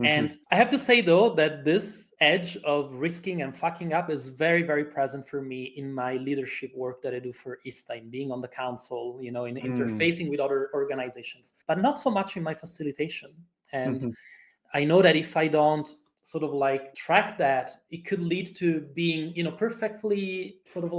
And I have to say, though, that this edge of risking and fucking up is very, very present for me in my leadership work that I do for ISTA, in being on the council, in interfacing with other organizations, but not so much in my facilitation. And I know that if I don't sort of track that, it could lead to being, perfectly sort of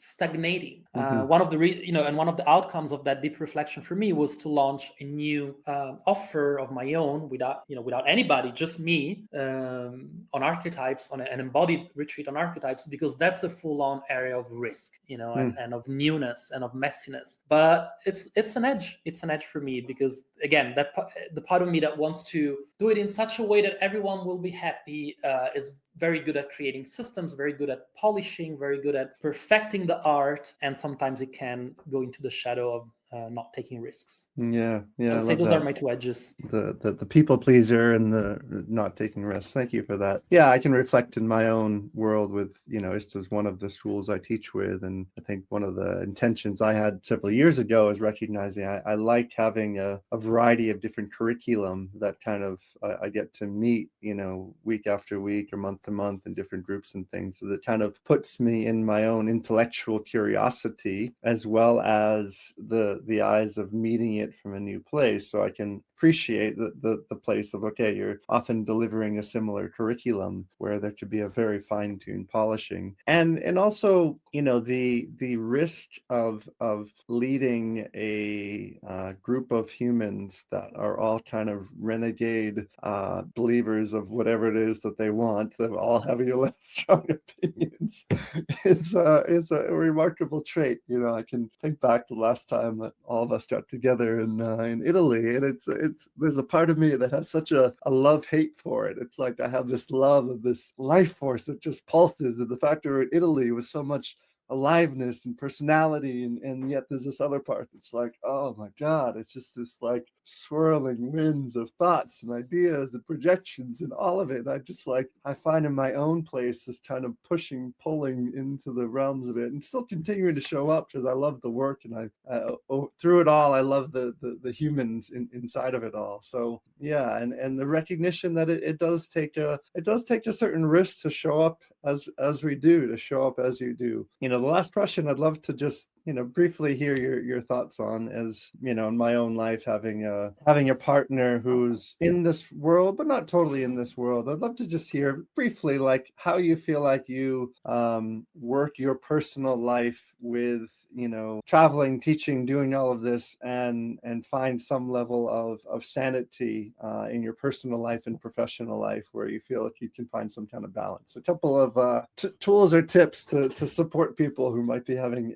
stagnating. One of the outcomes of that deep reflection for me was to launch a new offer of my own without anybody, just me, on archetypes, on an embodied retreat on archetypes, because that's a full-on area of risk, and of newness and of messiness. But it's an edge. It's an edge for me, because again, the part of me that wants to do it in such a way that everyone will be happy is very good at creating systems, very good at polishing, very good at perfecting the art, and sometimes it can go into the shadow of not taking risks. Yeah. I would say those are my two edges. The people pleaser and the not taking risks. Thank you for that. Yeah, I can reflect in my own world with, ISTA is one of the schools I teach with, and I think one of the intentions I had several years ago is recognizing I liked having a variety of different curriculum that kind of I get to meet, week after week or month to month in different groups and things. So that kind of puts me in my own intellectual curiosity, as well as the eyes of meeting it from a new place, so I can appreciate the place of, okay, you're often delivering a similar curriculum where there could be a very fine-tuned polishing, and also the risk of leading a group of humans that are all kind of renegade believers of whatever it is that they want, that all have your strong opinions. It's a remarkable trait. I can think back to the last time all of us got together in Italy, and it's there's a part of me that has such a love-hate for it. It's like I have this love of this life force that just pulses, and the fact that we're in Italy with so much aliveness and personality, and yet there's this other part that's like, oh my God, it's just this like swirling winds of thoughts and ideas and projections and all of it. And I find in my own place this kind of pushing, pulling into the realms of it, and still continuing to show up because I love the work, and through it all, I love the humans inside of it all. So yeah, and the recognition that it does take a certain risk to show up as we do, to show up as you do. The last question I'd love to just briefly hear your thoughts on, as in my own life, having a partner who's in this world but not totally in this world. I'd love to just hear briefly like how you feel like you work your personal life with traveling, teaching, doing all of this, and find some level of sanity in your personal life and professional life, where you feel like you can find some kind of balance. A couple of tools or tips to support people who might be having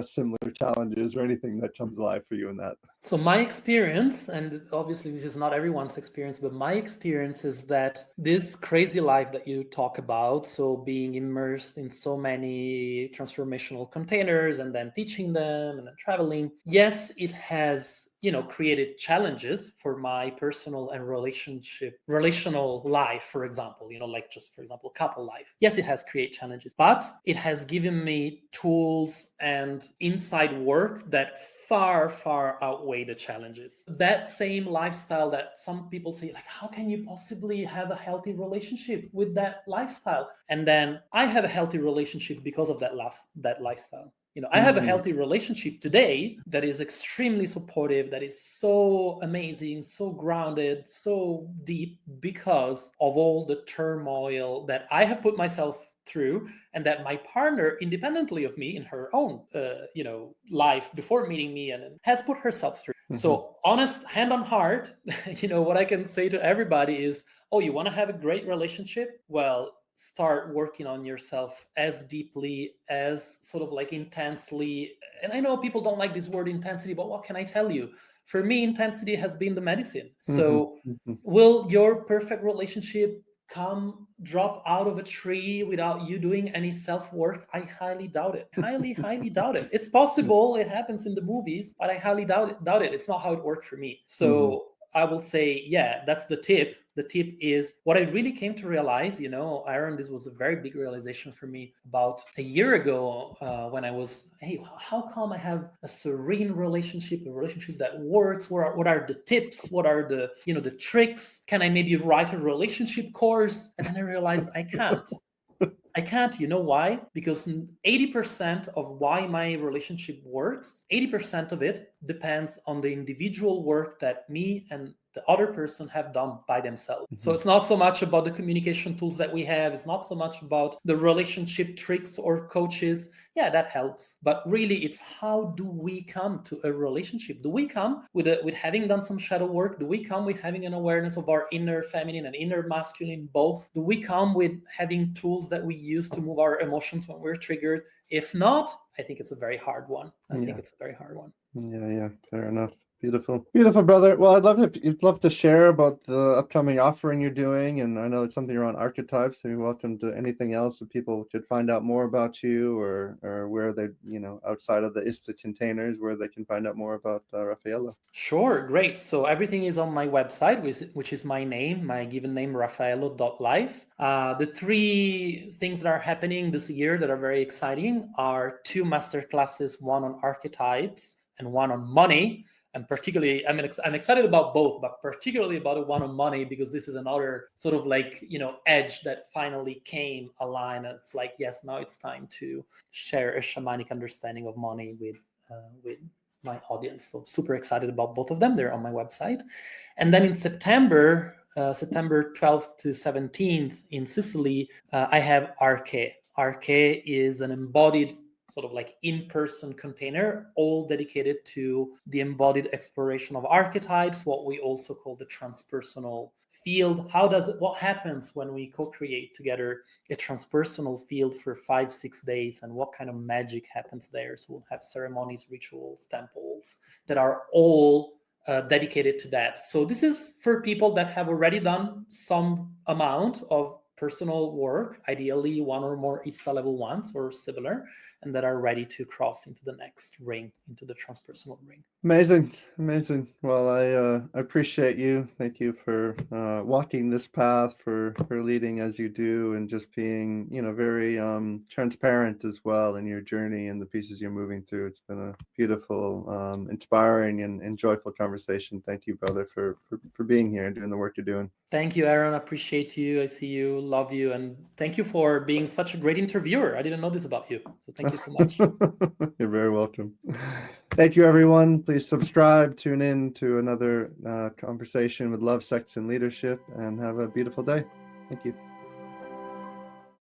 similar challenges, or anything that comes alive for you in that. So my experience, and obviously this is not everyone's experience, but my experience is that this crazy life that you talk about, so being immersed in so many transformational containers and then teaching them and then traveling, yes, it has created challenges for my personal and relational life, for example, like just for example, couple life. Yes, it has created challenges, but it has given me tools and inside work that far, far outweigh the challenges. That same lifestyle that some people say, like, how can you possibly have a healthy relationship with that lifestyle? And then I have a healthy relationship because of that lifestyle. I have a healthy relationship today that is extremely supportive, that is so amazing, so grounded, so deep, because of all the turmoil that I have put myself through, and that my partner, independently of me in her own life before meeting me, and has put herself through. So honest, hand on heart, what I can say to everybody is, oh, you want to have a great relationship? Well, start working on yourself as deeply, as sort of like intensely. And I know people don't like this word intensity, but what can I tell you? For me, intensity has been the medicine. So will your perfect relationship drop out of a tree without you doing any self-work? I highly doubt it. Highly doubt it. It's possible, it happens in the movies, but I highly doubt it. It's not how it worked for me. So I will say, yeah, that's the tip. The tip is what I really came to realize, Aaron, this was a very big realization for me about a year ago, when I was, hey, how come I have a serene relationship, a relationship that works? What are the tips? What are the, the tricks? Can I maybe write a relationship course? And then I realized I can't. You know why? Because 80% of why my relationship works, 80% of it depends on the individual work that me and the other person have done by themselves. So it's not so much about the communication tools that we have. It's not so much about the relationship tricks or coaches. Yeah, that helps. But really, it's how do we come to a relationship? Do we come with having done some shadow work? Do we come with having an awareness of our inner feminine and inner masculine both? Do we come with having tools that we use to move our emotions when we're triggered? If not, I think it's a very hard one. Yeah, fair enough. Beautiful, brother. Well, I'd love if you'd love to share about the upcoming offering you're doing, and I know it's something around archetypes. So you're welcome to anything else that people could find out more about you, or where they, outside of the ISTA containers, where they can find out more about Raffaello. Sure, great. So everything is on my website, which is my name, my given name, Raffaello.life. The three things that are happening this year that are very exciting are 2 masterclasses, one on archetypes and one on money. And particularly, I'm excited about both, but particularly about the one on money, because this is another sort of like, edge that finally came aligned. And it's like, yes, now it's time to share a shamanic understanding of money with my audience. So super excited about both of them. They're on my website. And then in September 12th to 17th in Sicily, I have Arche. Arche is an embodied sort of like in-person container, all dedicated to the embodied exploration of archetypes, what we also call the transpersonal field. What happens when we co-create together a transpersonal field for 5-6 days, and what kind of magic happens there? So we'll have ceremonies, rituals, temples that are all dedicated to that. So this is for people that have already done some amount of personal work, ideally 1 or more ISTA level 1s or similar, and that are ready to cross into the next ring, into the transpersonal ring. Amazing. Well, I appreciate you. Thank you for walking this path, for leading as you do, and just being, very transparent as well in your journey and the pieces you're moving through. It's been a beautiful, inspiring, and joyful conversation. Thank you, brother, for being here and doing the work you're doing. Thank you, Aaron. I appreciate you. I see you, love you, and thank you for being such a great interviewer. I didn't know this about you, so thank you so much. You're very welcome. Thank you, everyone. Please subscribe, tune in to another conversation with Love, Sex, and Leadership, and have a beautiful day. Thank you.